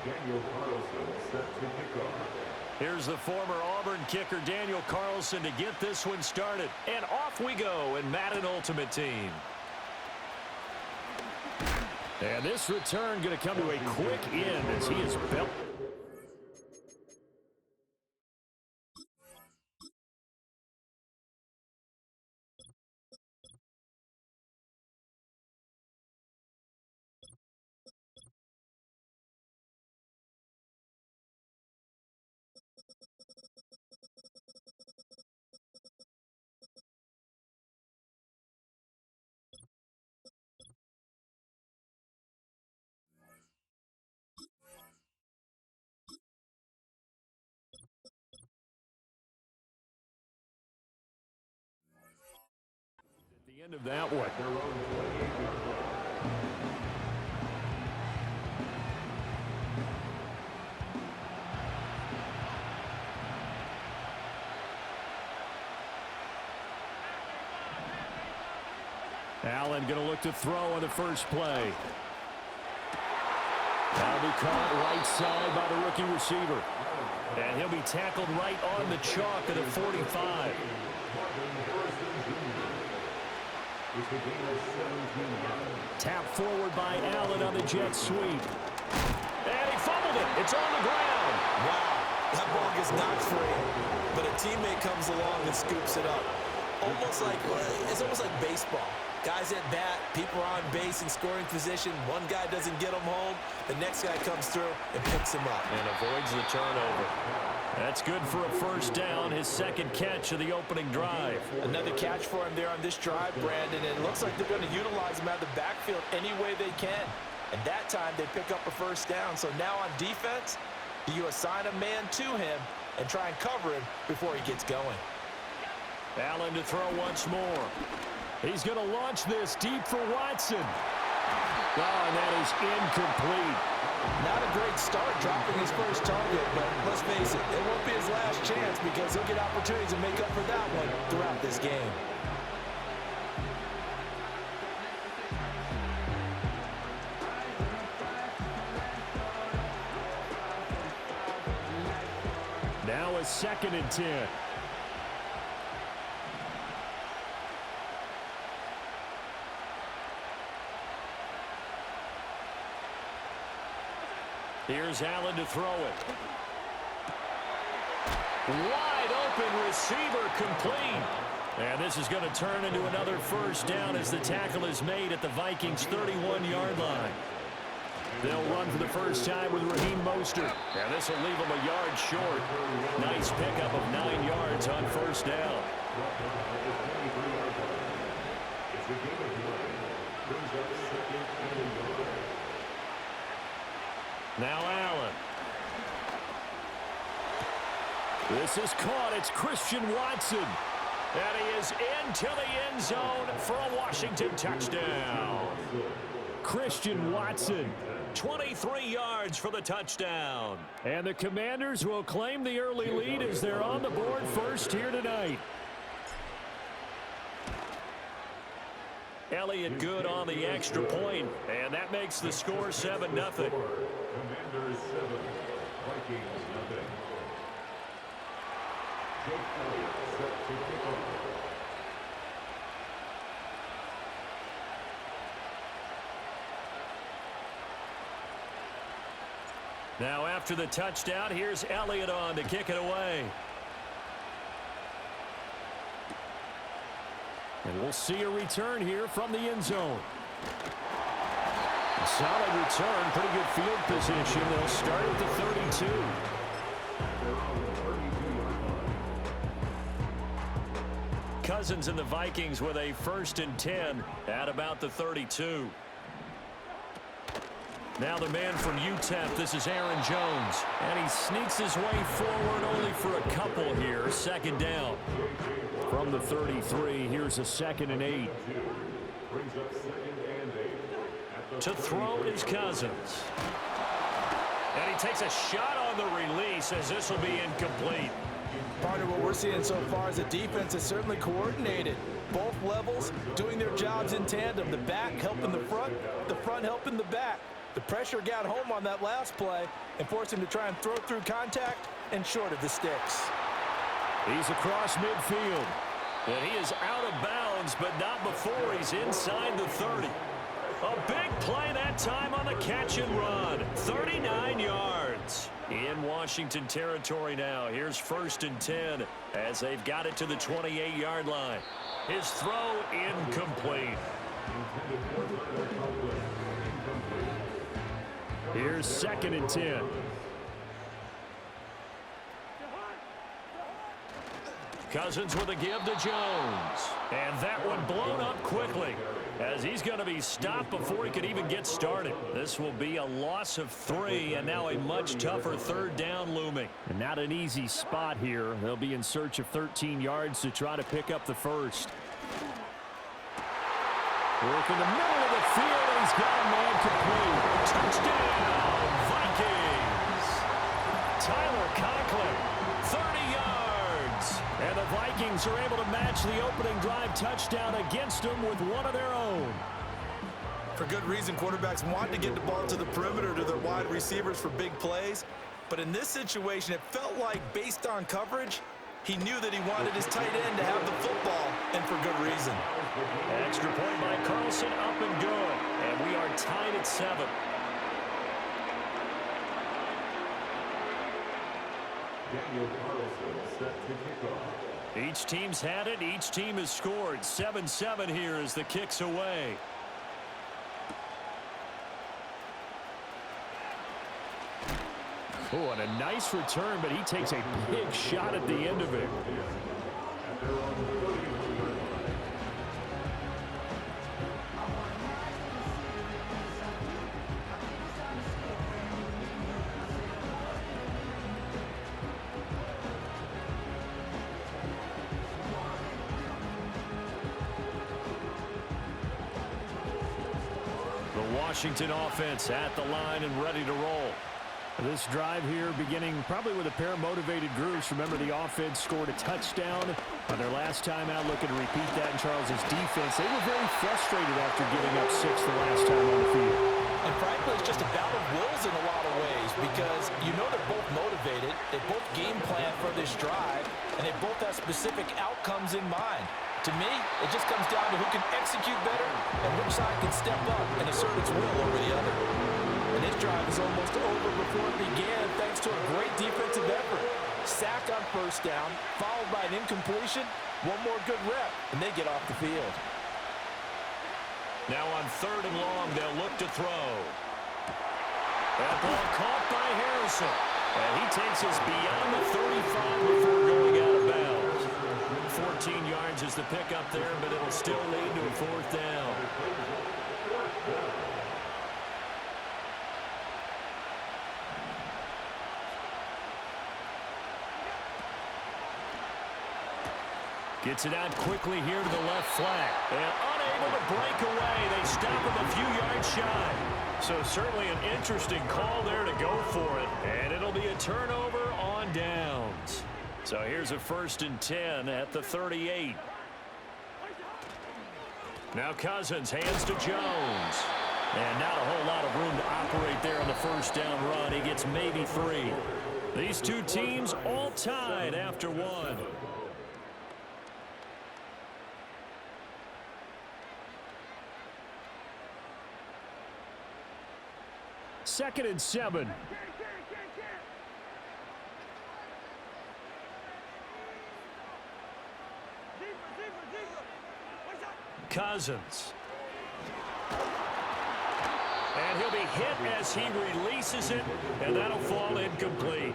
Daniel Carlson set to kick off. Here's the former Auburn kicker Daniel Carlson to get this one started. And off we go in Madden Ultimate Team. And this return going to come to a quick end as he is belted. The end of that one. Allen going to look to throw on the first play. That'll be caught right side by the rookie receiver. And he'll be tackled right on the chalk at the 45. Tap forward by Allen on the jet sweep. And he fumbled it. It's on the ground. Wow, that ball gets knocked free, but a teammate comes along and scoops it up. It's almost like baseball. Guys at bat, people are on base in scoring position. One guy doesn't get him home. The next guy comes through and picks him up. And avoids the turnover. That's good for a first down, his second catch of the opening drive. Another catch for him there on this drive, Brandon. And it looks like they're going to utilize him out of the backfield any way they can. And that time they pick up a first down. So now on defense, you assign a man to him and try and cover him before he gets going. Allen to throw once more. He's going to launch this deep for Watson. Oh, and that is incomplete. Not a great start dropping his first target, but let's face it, it won't be his last chance because he'll get opportunities to make up for that one throughout this game. Now a 2nd and 10. Here's Allen to throw it. Wide open receiver complete. And this is going to turn into another first down as the tackle is made at the Vikings' 31-yard line. They'll run for the first time with Raheem Mostert. And this will leave them a yard short. Nice pickup of 9 yards on first down. Now Allen. This is caught. It's Christian Watson. And he is into the end zone for a Washington touchdown. Christian Watson, 23 yards for the touchdown. And the Commanders will claim the early lead as they're on the board first here tonight. Elliott good on the extra point, and that makes the score 7-0. Commanders 7, Vikings nothing. Jake Elliott set to kick off. Now after the touchdown, here's Elliott on to kick it away. And we'll see a return here from the end zone. A solid return, pretty good field position. They'll start at the 32. Cousins and the Vikings with a 1st and 10 at about the 32. Now the man from UTEP, this is Aaron Jones. And he sneaks his way forward only for a couple here. 2nd down. From the 33, here's a 2nd and 8. To throw is Cousins. And he takes a shot on the release as this will be incomplete. Partner, what we're seeing so far is the defense is certainly coordinated. Both levels doing their jobs in tandem. The back helping the front helping the back. The pressure got home on that last play and forced him to try and throw through contact and short of the sticks. He's across midfield. And he is out of bounds, but not before he's inside the 30. A big play that time on the catch and run. 39 yards. In Washington territory now. Here's 1st and 10 as they've got it to the 28-yard line. His throw incomplete. Here's 2nd and 10. Cousins with a give to Jones. And that one blown up quickly as he's going to be stopped before he could even get started. This will be a loss of 3 and now a much tougher 3rd down looming. And not an easy spot here. They'll be in search of 13 yards to try to pick up the first. Work in the middle of the field, and he's got a man complete. Touchdown, Vikings. Tyler Conklin, 30 yards. And the Vikings are able to match the opening drive touchdown against them with one of their own. For good reason, quarterbacks want to get the ball to the perimeter to their wide receivers for big plays. But in this situation, it felt like, based on coverage, he knew that he wanted his tight end to have the football, and for good reason. Extra point by Carlson, up and good. And we are tied at 7. Daniel Carlson set to kick off. Each team's had it. Each team has scored. 7-7 here as the kick's away. Oh, and a nice return, but he takes a big shot at the end of it. The Washington offense at the line and ready to roll. This drive here beginning probably with a pair of motivated groups. Remember, the offense scored a touchdown on their last time out, looking to repeat that in Charles's defense. They were very frustrated after giving up 6 the last time on the field. And frankly, it's just a battle of wills in a lot of ways because you know they're both motivated, they both game plan for this drive, and they both have specific outcomes in mind. To me, it just comes down to who can execute better and which side can step up and assert its will over the other. And this drive is almost over before it began thanks to a great defensive effort. Sack on 1st down, followed by an incompletion, one more good rep, and they get off the field. Now on 3rd and long, they'll look to throw. That ball caught by Harrison. And he takes us beyond the 35 before going out of bounds. 14 yards is the pickup there, but it'll still lead to a 4th down. Gets it out quickly here to the left flat. And unable to break away. They stop him a few yards shy. So certainly an interesting call there to go for it. And it'll be a turnover on downs. So here's a 1st and 10 at the 38. Now Cousins hands to Jones. And not a whole lot of room to operate there on the 1st down run. He gets maybe 3. These two teams all tied after 1. Second and 7. Cousins. And he'll be hit as he releases it, and that'll fall incomplete.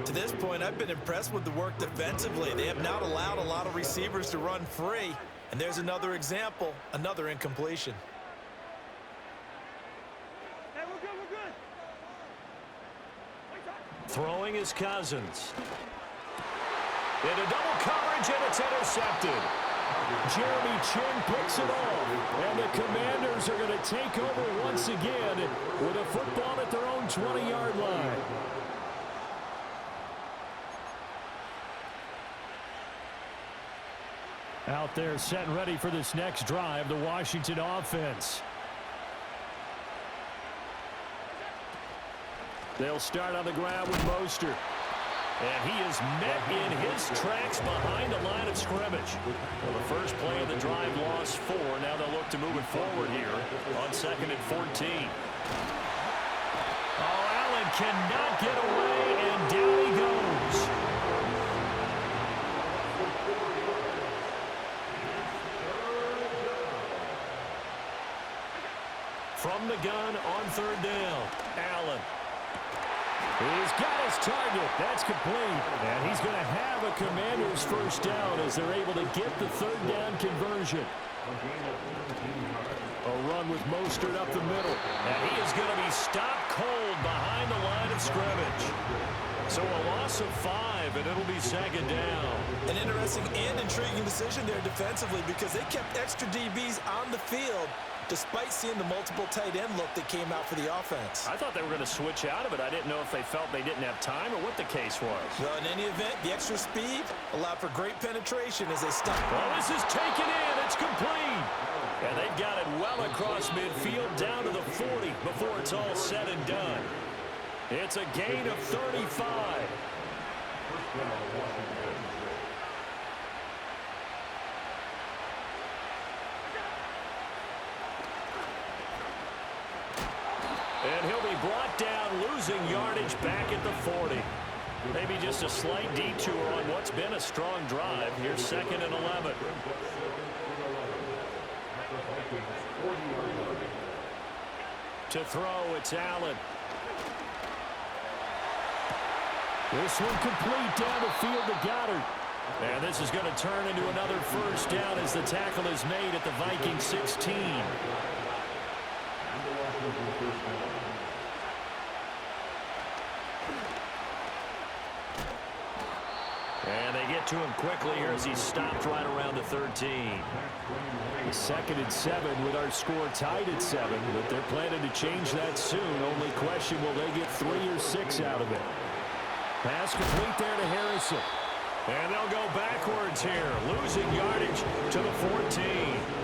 To this point, I've been impressed with the work defensively. They have not allowed a lot of receivers to run free. And there's another example, another incompletion. Throwing is Cousins. Into double coverage, and it's intercepted. Jeremy Chin picks it off. And the Commanders are going to take over once again with a football at their own 20-yard line. Out there set and ready for this next drive, the Washington offense. They'll start on the ground with Mostert. And he is met in his tracks behind the line of scrimmage. Well, the first play of the drive lost 4. Now they'll look to move it forward here on 2nd and 14. Oh, Allen cannot get away, and down he goes. From the gun on 3rd down, Allen. He's got his target. That's complete. And he's going to have a Commander's first down as they're able to get the 3rd down conversion. A run with Mostert up the middle. And he is going to be stopped cold behind the line of scrimmage. So a loss of 5, and it'll be 2nd down. An interesting and intriguing decision there defensively because they kept extra DBs on the field despite seeing the multiple tight end look that came out for the offense. I thought they were going to switch out of it. I didn't know if they felt they didn't have time or what the case was. Well, in any event, the extra speed allowed for great penetration as they stopped. Well, this is taken in. It's complete. And they've got it well across midfield down to the 40 before it's all said and done. It's a gain of 35. And he'll be brought down, losing yardage back at the 40. Maybe just a slight detour on what's been a strong drive. Here's 2nd and 11. To throw, it's Allen. This one complete down the field to Goddard. And this is going to turn into another first down as the tackle is made at the Viking 16. And they get to him quickly here as he stopped right around the 13. 2nd and 7 with our score tied at 7, but they're planning to change that soon. Only question, will they get 3 or 6 out of it? Pass complete there to Harrison. And they'll go backwards here, losing yardage to the 14.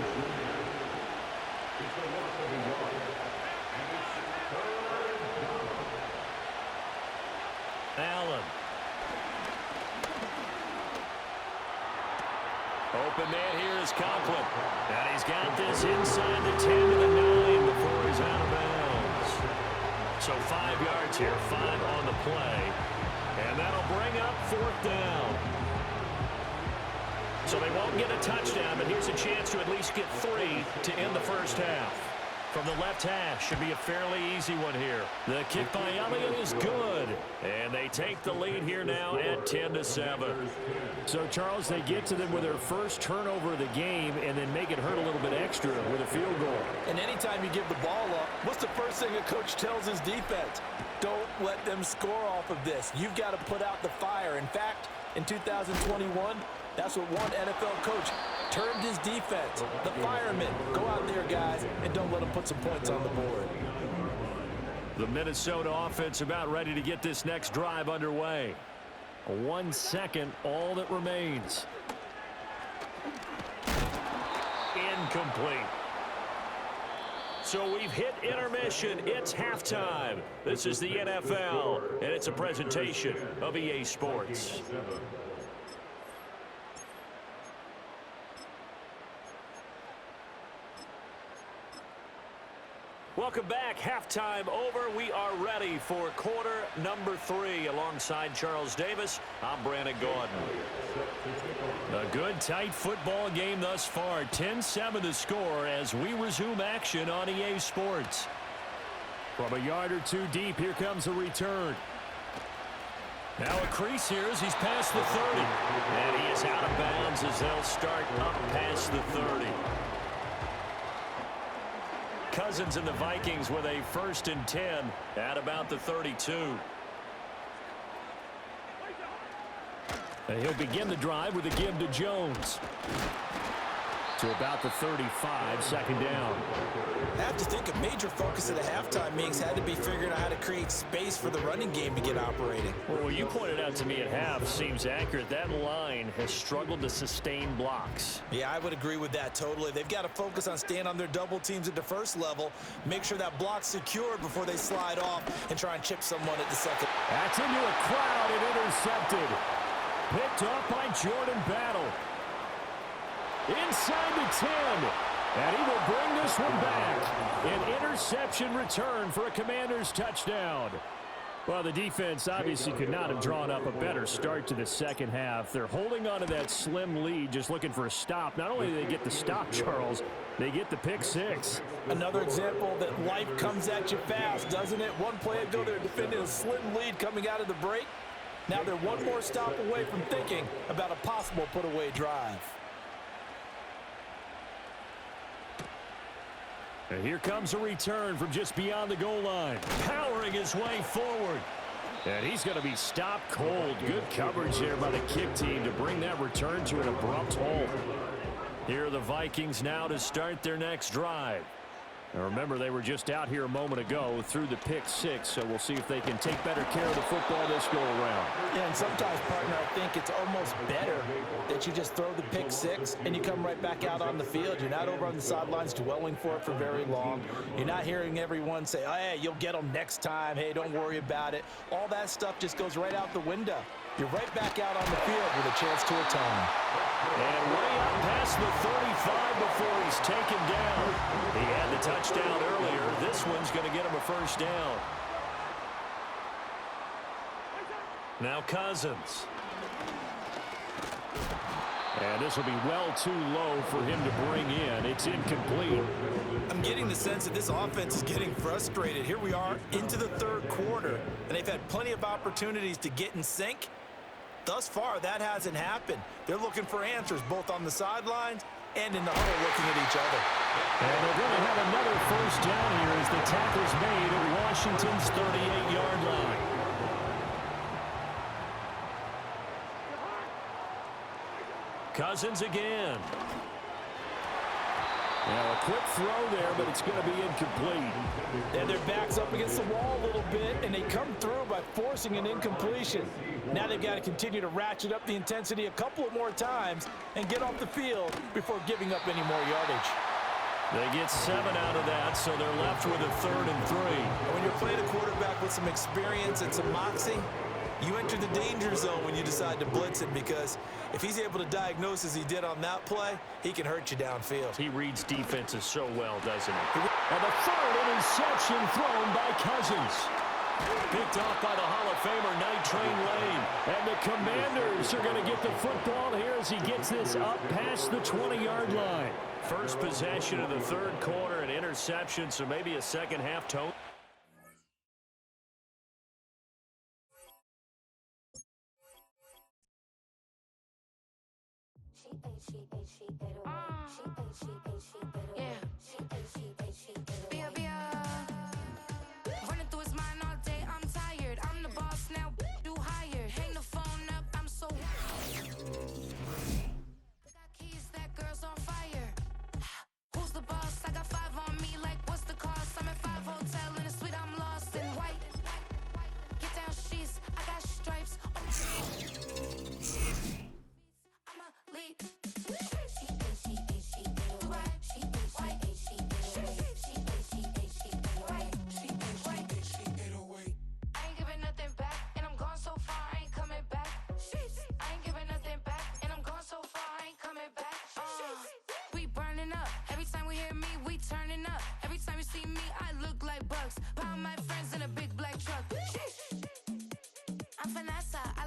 Allen. Open man here is Conklin. And he's got this inside the 10 to the 9 before he's out of bounds. So 5 yards here, 5 on the play. And that'll bring up 4th down. So they won't get a touchdown, but here's a chance to at least get 3 to end the first half. From the left hash, should be a fairly easy one here. The kick by Elliott is good. And they take the lead here now at 10-7. So, Charles, they get to them with their first turnover of the game and then make it hurt a little bit extra with a field goal. And anytime you give the ball up, what's the first thing a coach tells his defense? Don't let them score off of this. You've got to put out the fire. In fact, in 2021, that's what one NFL coach termed his defense. The firemen. Go out there, guys, and don't let them put some points on the board. The Minnesota offense about ready to get this next drive underway. 1 second, all that remains. Incomplete. So we've hit intermission. It's halftime. This is the NFL, and it's a presentation of EA Sports. Welcome back. Halftime over. We are ready for quarter number 3. Alongside Charles Davis, I'm Brandon Gordon. A good, tight football game thus far. 10-7 to score as we resume action on EA Sports. From a yard or 2 deep, here comes a return. Now a crease here as he's past the 30. And he is out of bounds as they'll start up past the 30. Cousins and the Vikings with a 1st and 10 at about the 32. And he'll begin the drive with a give to Jones. to about the 35, second down. I have to think a major focus of the halftime meetings had to be figuring out how to create space for the running game to get operating. Well, what you pointed out to me at half seems accurate. That line has struggled to sustain blocks. Yeah, I would agree with that totally. They've got to focus on staying on their double teams at the first level, make sure that block's secured before they slide off and try and chip someone at the second. That's into a crowd and intercepted. Picked up by Jordan Battle. Inside the 10. And he will bring this one back. An interception return for a Commanders touchdown. Well, the defense obviously could not have drawn up a better start to the second half. They're holding on to that slim lead, just looking for a stop. Not only do they get the stop, Charles, they get the pick six. Another example that life comes at you fast, doesn't it? One play ago, they're defending a slim lead coming out of the break. Now they're one more stop away from thinking about a possible put-away drive. And here comes a return from just beyond the goal line. Powering his way forward. And he's going to be stopped cold. Good coverage there by the kick team to bring that return to an abrupt halt. Here are the Vikings now to start their next drive. Now remember, they were just out here a moment ago through the pick six, so we'll see if they can take better care of the football this go-around. Yeah, and sometimes, partner, I think it's almost better that you just throw the pick six and you come right back out on the field. You're not over on the sidelines dwelling for it for very long. You're not hearing everyone say, oh, hey, you'll get them next time. Hey, don't worry about it. All that stuff just goes right out the window. You're right back out on the field with a chance to atone. And way up past the 35 before he's taken down. He had the touchdown earlier. This one's going to get him a first down. Now Cousins. And this will be well too low for him to bring in. It's incomplete. I'm getting the sense that this offense is getting frustrated. Here we are into the third quarter, and they've had plenty of opportunities to get in sync. Thus far, that hasn't happened. They're looking for answers both on the sidelines and in the huddle looking at each other. And they're going to have another first down here as the tackle's made at Washington's 38-yard line. Cousins again. Now a quick throw there, but it's going to be incomplete. And their back's up against the wall a little bit, and they come through by forcing an incompletion. Now they've got to continue to ratchet up the intensity a couple of more times and get off the field before giving up any more yardage. They get 7 out of that, so they're left with a 3rd and 3. When you're playing a quarterback with some experience and some moxie, you enter the danger zone when you decide to blitz him, because if he's able to diagnose as he did on that play, he can hurt you downfield. He reads defenses so well, doesn't he? And the 3rd interception thrown by Cousins. Picked off by the Hall of Famer Night Train Lane. And the Commanders are going to get the football here as he gets this up past the 20-yard line. First possession of the third quarter, an interception, so maybe a second half tone. Yeah. Bia, bia.